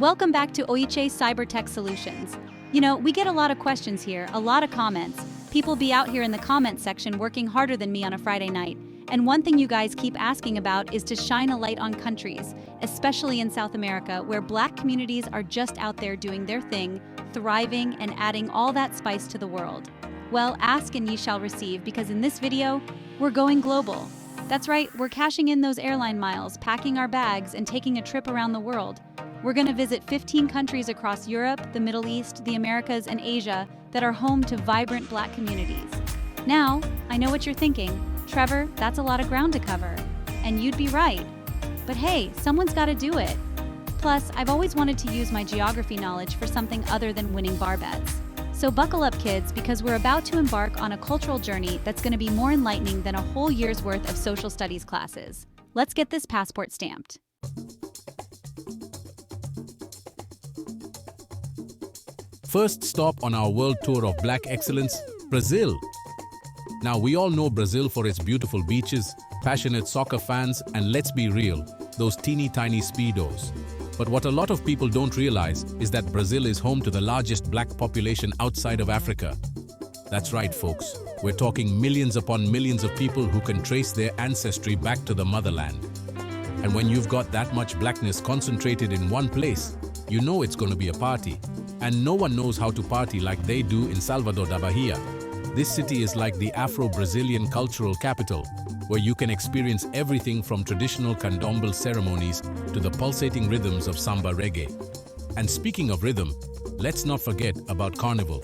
Welcome back to Oyiche Cyber Tech Solutions. You know, we get a lot of questions here, a lot of comments. People be out here in the comment section working harder than me on a Friday night. And one thing you guys keep asking about is to shine a light on countries, especially in South America, where Black communities are just out there doing their thing, thriving, and adding all that spice to the world. Well, ask and ye shall receive, because in this video, we're going global. That's right, we're cashing in those airline miles, packing our bags, and taking a trip around the world. We're going to visit 15 countries across Europe, the Middle East, the Americas, and Asia that are home to vibrant Black communities. Now, I know what you're thinking. Trevor, that's a lot of ground to cover. And you'd be right. But hey, someone's got to do it. Plus, I've always wanted to use my geography knowledge for something other than winning bar bets. So buckle up, kids, because we're about to embark on a cultural journey that's going to be more enlightening than a whole year's worth of social studies classes. Let's get this passport stamped. First stop on our world tour of Black excellence, Brazil. Now, we all know Brazil for its beautiful beaches, passionate soccer fans, and let's be real, those teeny tiny speedos. But what a lot of people don't realize is that Brazil is home to the largest Black population outside of Africa. That's right, folks. We're talking millions upon millions of people who can trace their ancestry back to the motherland. And when you've got that much Blackness concentrated in one place, you know it's going to be a party. And no one knows how to party like they do in Salvador da Bahia. This city is like the Afro-Brazilian cultural capital, where you can experience everything from traditional candomblé ceremonies to the pulsating rhythms of samba reggae. And speaking of rhythm, let's not forget about Carnival.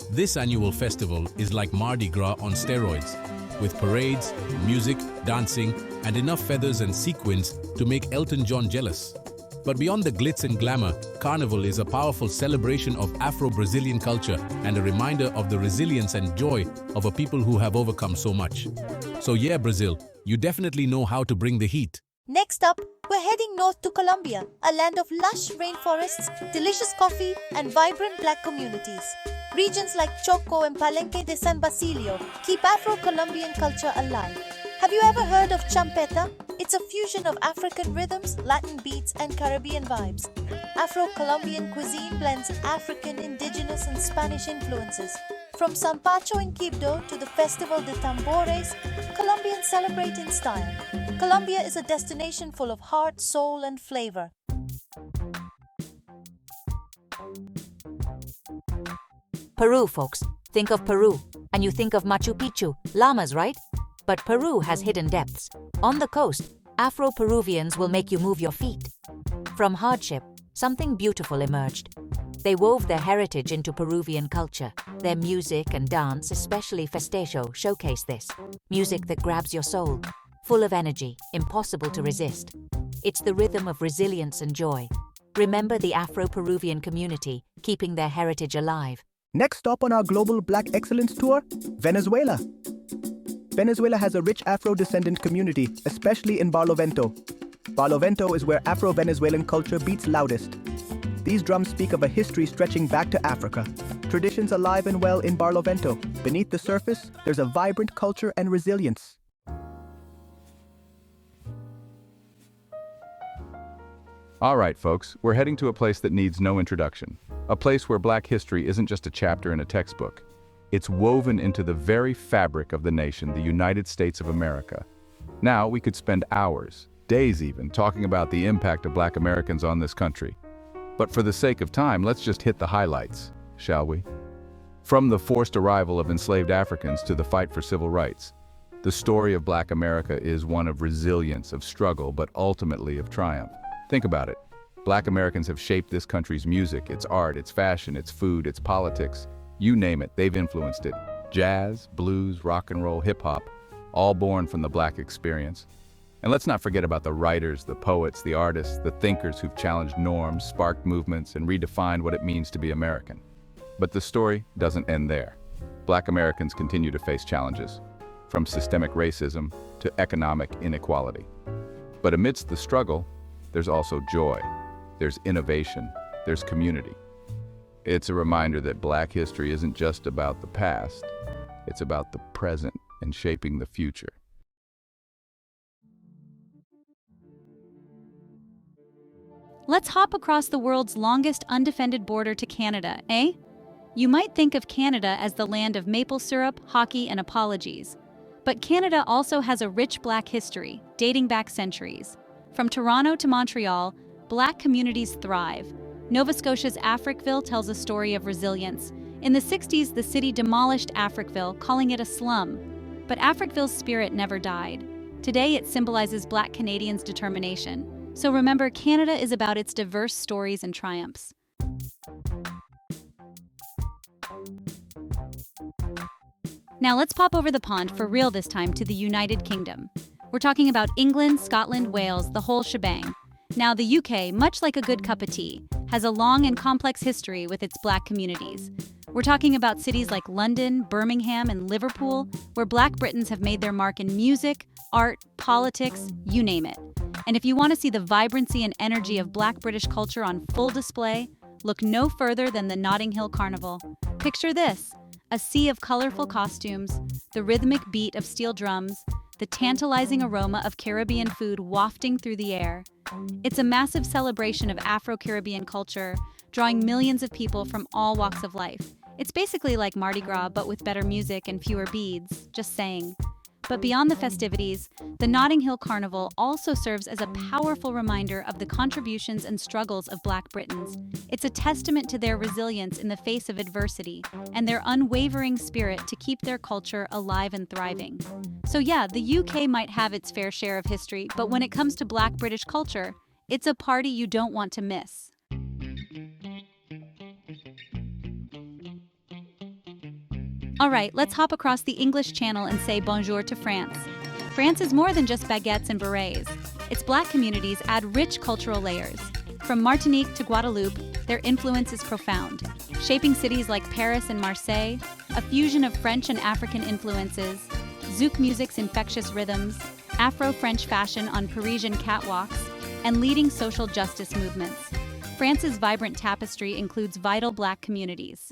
This annual festival is like Mardi Gras on steroids, with parades, music, dancing, and enough feathers and sequins to make Elton John jealous. But beyond the glitz and glamour, Carnival is a powerful celebration of Afro-Brazilian culture and a reminder of the resilience and joy of a people who have overcome so much. So yeah, Brazil, you definitely know how to bring the heat. Next up, we're heading north to Colombia, a land of lush rainforests, delicious coffee, and vibrant Black communities. Regions like Choco and Palenque de San Basilio keep Afro-Colombian culture alive. Have you ever heard of champeta? It's a fusion of African rhythms, Latin beats, and Caribbean vibes. Afro-Colombian cuisine blends African, indigenous, and Spanish influences. From sanpacho in Quibdó to the Festival de Tambores, Colombians celebrate in style. Colombia is a destination full of heart, soul, and flavor. Peru, folks. Think of Peru, and you think of Machu Picchu, llamas, right? But Peru has hidden depths. On the coast, Afro-Peruvians will make you move your feet. From hardship, something beautiful emerged. They wove their heritage into Peruvian culture. Their music and dance, especially festejo, showcase this. Music that grabs your soul, full of energy, impossible to resist. It's the rhythm of resilience and joy. Remember the Afro-Peruvian community, keeping their heritage alive. Next stop on our global Black excellence tour, Venezuela. Venezuela has a rich Afro-descendant community, especially in Barlovento. Barlovento is where Afro-Venezuelan culture beats loudest. These drums speak of a history stretching back to Africa. Traditions alive and well in Barlovento. Beneath the surface, there's a vibrant culture and resilience. All right, folks, we're heading to a place that needs no introduction. A place where Black history isn't just a chapter in a textbook. It's woven into the very fabric of the nation, the United States of America. Now, we could spend hours, days even, talking about the impact of Black Americans on this country. But for the sake of time, let's just hit the highlights, shall we? From the forced arrival of enslaved Africans to the fight for civil rights, the story of Black America is one of resilience, of struggle, but ultimately of triumph. Think about it. Black Americans have shaped this country's music, its art, its fashion, its food, its politics. You name it, they've influenced it. Jazz, blues, rock and roll, hip-hop, all born from the Black experience. And let's not forget about the writers, the poets, the artists, the thinkers who've challenged norms, sparked movements, and redefined what it means to be American. But the story doesn't end there. Black Americans continue to face challenges, from systemic racism to economic inequality. But amidst the struggle, there's also joy, there's innovation, there's community. It's a reminder that Black history isn't just about the past, it's about the present and shaping the future. let's hop across the world's longest undefended border to Canada, eh? You might think of Canada as the land of maple syrup, hockey, and apologies. But Canada also has a rich Black history, dating back centuries. From Toronto to Montreal, Black communities thrive. Nova Scotia's Africville tells a story of resilience. In the 60s, the city demolished Africville, calling it a slum. But Africville's spirit never died. Today, it symbolizes Black Canadians' determination. So remember, Canada is about its diverse stories and triumphs. Now let's pop over the pond for real this time to the United Kingdom. We're talking about England, Scotland, Wales, the whole shebang. Now the UK, much like a good cup of tea, has a long and complex history with its Black communities. We're talking about cities like London, Birmingham, and Liverpool, where Black Britons have made their mark in music, art, politics, you name it. And if you want to see the vibrancy and energy of Black British culture on full display, look no further than the Notting Hill Carnival. Picture this: a sea of colorful costumes, the rhythmic beat of steel drums, the tantalizing aroma of Caribbean food wafting through the air. It's a massive celebration of Afro-Caribbean culture, drawing millions of people from all walks of life. It's basically like Mardi Gras, but with better music and fewer beads, just saying. But beyond the festivities, the Notting Hill Carnival also serves as a powerful reminder of the contributions and struggles of Black Britons. It's a testament to their resilience in the face of adversity and their unwavering spirit to keep their culture alive and thriving. So yeah, the UK might have its fair share of history, but when it comes to Black British culture, it's a party you don't want to miss. All right, let's hop across the English Channel and say bonjour to France. France is more than just baguettes and berets. Its Black communities add rich cultural layers. From Martinique to Guadeloupe, their influence is profound, shaping cities like Paris and Marseille, a fusion of French and African influences, zouk music's infectious rhythms, Afro-French fashion on Parisian catwalks, and leading social justice movements. France's vibrant tapestry includes vital Black communities.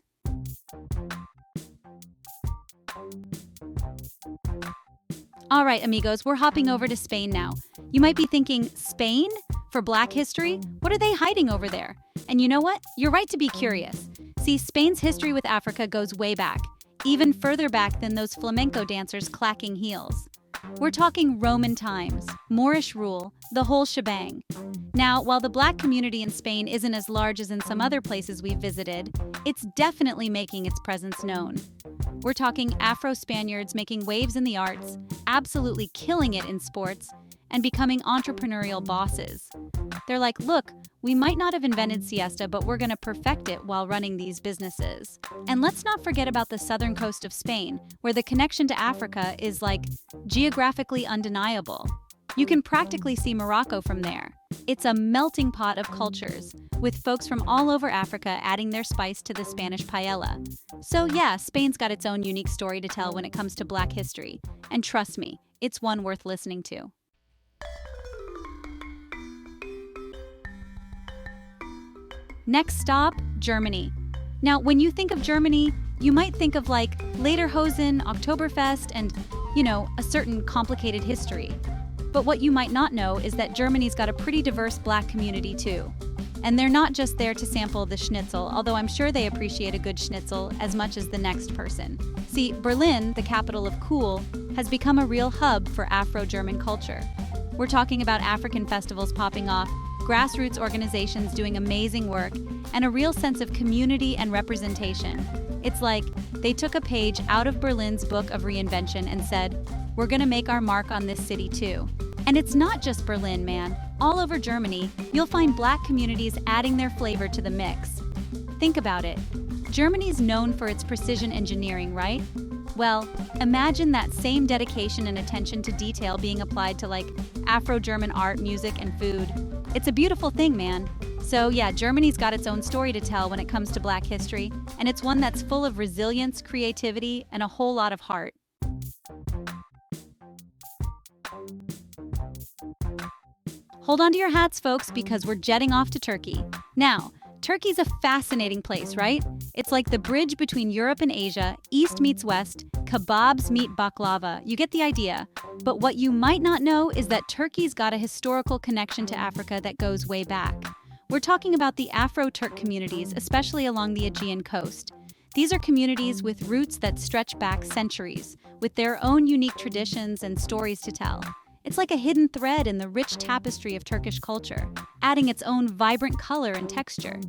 All right, amigos, we're hopping over to Spain now. You might be thinking, Spain? For Black history? What are they hiding over there? And you know what? You're right to be curious. See, Spain's history with Africa goes way back, even further back than those flamenco dancers clacking heels. We're talking Roman times, Moorish rule, the whole shebang. Now, while the Black community in Spain isn't as large as in some other places we've visited, it's definitely making its presence known. We're talking Afro-Spaniards making waves in the arts, absolutely killing it in sports, and becoming entrepreneurial bosses. They're like, look, we might not have invented siesta, but we're going to perfect it while running these businesses. And let's not forget about the southern coast of Spain, where the connection to Africa is like geographically undeniable. You can practically see Morocco from there. It's a melting pot of cultures, with folks from all over Africa adding their spice to the Spanish paella. So yeah, Spain's got its own unique story to tell when it comes to Black history. And trust me, it's one worth listening to. Next stop, Germany. Now, when you think of Germany, you might think of like Lederhosen, Oktoberfest, and, a certain complicated history. But what you might not know is that Germany's got a pretty diverse Black community too. And they're not just there to sample the schnitzel, although I'm sure they appreciate a good schnitzel as much as the next person. See, Berlin, the capital of cool, has become a real hub for Afro-German culture. We're talking about African festivals popping off, grassroots organizations doing amazing work, and a real sense of community and representation. It's like they took a page out of Berlin's book of reinvention and said, we're gonna make our mark on this city too. And it's not just Berlin, man. All over Germany, you'll find Black communities adding their flavor to the mix. Think about it. Germany's known for its precision engineering, right? Well, imagine that same dedication and attention to detail being applied to like Afro-German art, music, and food. It's a beautiful thing, man. So yeah, Germany's got its own story to tell when it comes to Black history, and it's one that's full of resilience, creativity, and a whole lot of heart. Hold on to your hats, folks, because we're jetting off to Turkey. Now, Turkey's a fascinating place, right? It's like the bridge between Europe and Asia, East meets West, kebabs meet baklava. You get the idea. But what you might not know is that Turkey's got a historical connection to Africa that goes way back. We're talking about the Afro-Turk communities, especially along the Aegean coast. These are communities with roots that stretch back centuries, with their own unique traditions and stories to tell. It's like a hidden thread in the rich tapestry of Turkish culture, adding its own vibrant color and texture.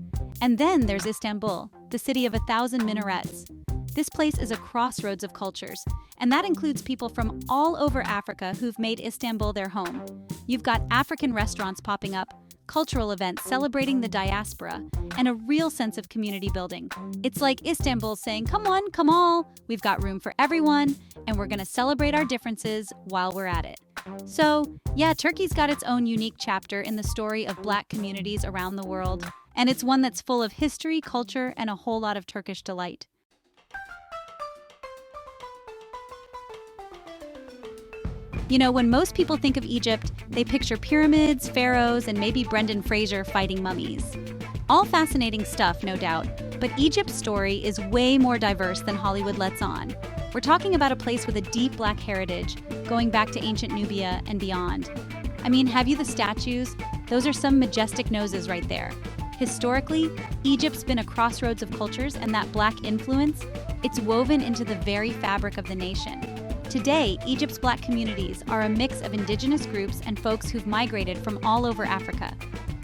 And then there's Istanbul, the city of 1,000 minarets. This place is a crossroads of cultures, and that includes people from all over Africa who've made Istanbul their home. You've got African restaurants popping up, cultural events celebrating the diaspora, and a real sense of community building. It's like Istanbul saying, come on, come all, we've got room for everyone, and we're gonna celebrate our differences while we're at it. So, yeah, Turkey's got its own unique chapter in the story of Black communities around the world, and it's one that's full of history, culture, and a whole lot of Turkish delight. You know, when most people think of Egypt, they picture pyramids, pharaohs, and maybe Brendan Fraser fighting mummies. All fascinating stuff, no doubt, but Egypt's story is way more diverse than Hollywood lets on. We're talking about a place with a deep Black heritage, going back to ancient Nubia and beyond. I mean, have you the statues? Those are some majestic noses right there. Historically, Egypt's been a crossroads of cultures, and that Black influence, it's woven into the very fabric of the nation. Today, Egypt's Black communities are a mix of indigenous groups and folks who've migrated from all over Africa.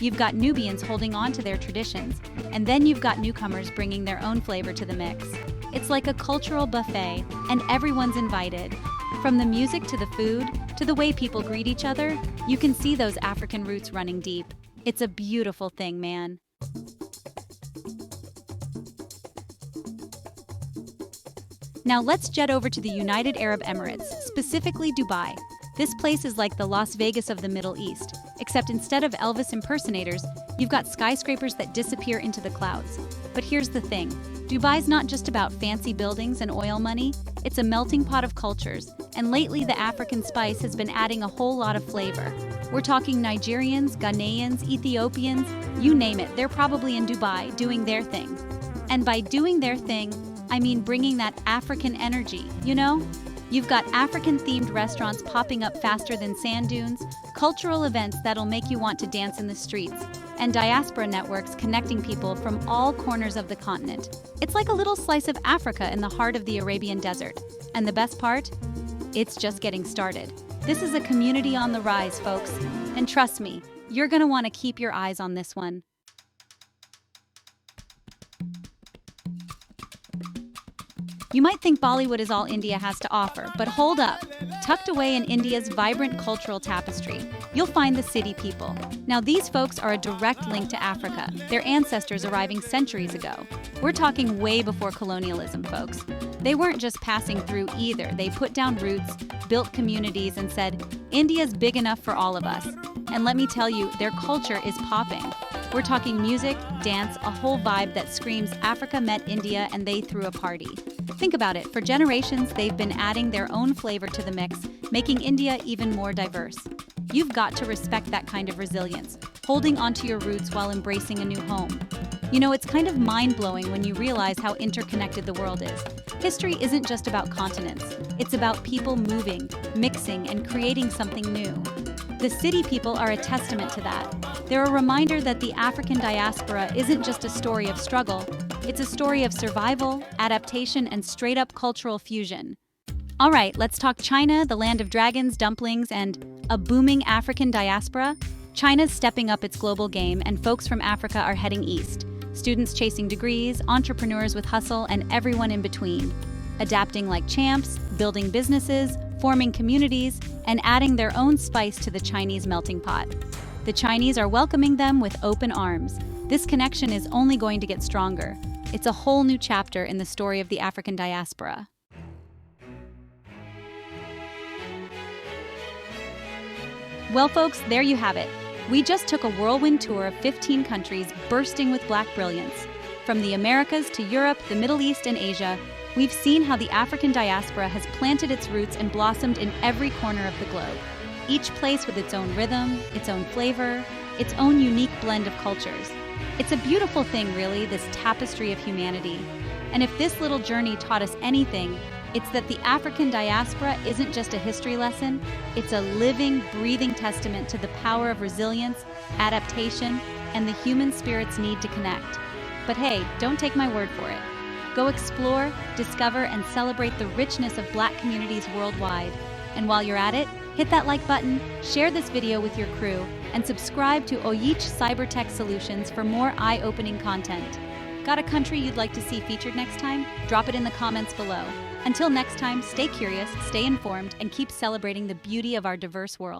You've got Nubians holding on to their traditions, and then you've got newcomers bringing their own flavor to the mix. It's like a cultural buffet, and everyone's invited. From the music to the food, to the way people greet each other, you can see those African roots running deep. It's a beautiful thing, man. Now let's jet over to the United Arab Emirates, specifically Dubai. This place is like the Las Vegas of the Middle East, except instead of Elvis impersonators, you've got skyscrapers that disappear into the clouds. But here's the thing, Dubai's not just about fancy buildings and oil money, it's a melting pot of cultures, and lately the African spice has been adding a whole lot of flavor. We're talking Nigerians, Ghanaians, Ethiopians, you name it, they're probably in Dubai doing their thing. And by doing their thing, I mean bringing that African energy, you know? You've got African-themed restaurants popping up faster than sand dunes, cultural events that'll make you want to dance in the streets, and diaspora networks connecting people from all corners of the continent. It's like a little slice of Africa in the heart of the Arabian desert. And the best part? It's just getting started. This is a community on the rise, folks. And trust me, you're gonna want to keep your eyes on this one. You might think Bollywood is all India has to offer, but hold up. Tucked away in India's vibrant cultural tapestry, you'll find the city people. Now, these folks are a direct link to Africa, their ancestors arriving centuries ago. We're talking way before colonialism, folks. They weren't just passing through either. They put down roots, built communities, and said, India's big enough for all of us. And let me tell you, their culture is popping. We're talking music, dance, a whole vibe that screams Africa met India and they threw a party. Think about it, for generations they've been adding their own flavor to the mix, making India even more diverse. You've got to respect that kind of resilience, holding onto your roots while embracing a new home. You know, it's kind of mind-blowing when you realize how interconnected the world is. History isn't just about continents, it's about people moving, mixing, and creating something new. The city people are a testament to that. They're a reminder that the African diaspora isn't just a story of struggle, it's a story of survival, adaptation, and straight-up cultural fusion. All right, let's talk China, the land of dragons, dumplings, and a booming African diaspora. China's stepping up its global game, and folks from Africa are heading east. Students chasing degrees, entrepreneurs with hustle, and everyone in between. Adapting like champs, building businesses, forming communities, and adding their own spice to the Chinese melting pot. The Chinese are welcoming them with open arms. This connection is only going to get stronger. It's a whole new chapter in the story of the African diaspora. Well, folks, there you have it. We just took a whirlwind tour of 15 countries bursting with Black brilliance. From the Americas to Europe, the Middle East, and Asia, we've seen how the African diaspora has planted its roots and blossomed in every corner of the globe. Each place with its own rhythm, its own flavor, its own unique blend of cultures. It's a beautiful thing, really, this tapestry of humanity. And if this little journey taught us anything, it's that the African diaspora isn't just a history lesson, it's a living, breathing testament to the power of resilience, adaptation, and the human spirit's need to connect. But hey, don't take my word for it. Go explore, discover, and celebrate the richness of Black communities worldwide. And while you're at it, hit that like button, share this video with your crew, and subscribe to Oyiche Cyber Tech Solutions for more eye-opening content. Got a country you'd like to see featured next time? Drop it in the comments below. Until next time, stay curious, stay informed, and keep celebrating the beauty of our diverse world.